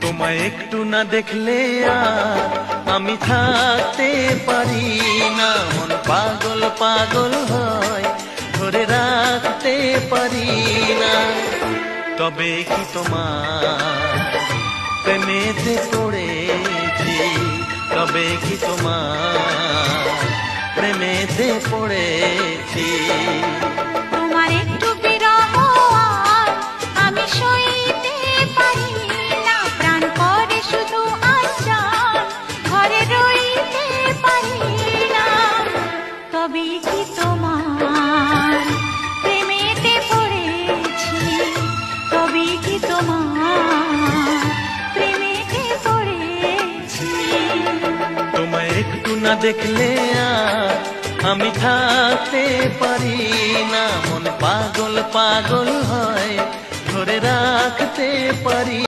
তোমায় একটু না দেখলে আর আমি থাকতে পারি না, মন পাগল পাগল হয়, ধরে রাখতে পারি না। তবে কি তোমার প্রেমেতে পড়েছি, তবে কি তোমার প্রেমেতে পড়েছি। তোমার একটু বিরহ আর আমি সইতে পারি না, প্রাণ করে শুধু আশার ঘরে রইতে পারি না। তবে কি তোমার প্রেমেতে পড়েছি, তবে কি তোমার প্রেমেতে পড়েছি। তোমায় একটু না দেখলে আর আমি থাকতে পারি না, মন পাগল পাগল হয়, ধরে রাখতে পারি।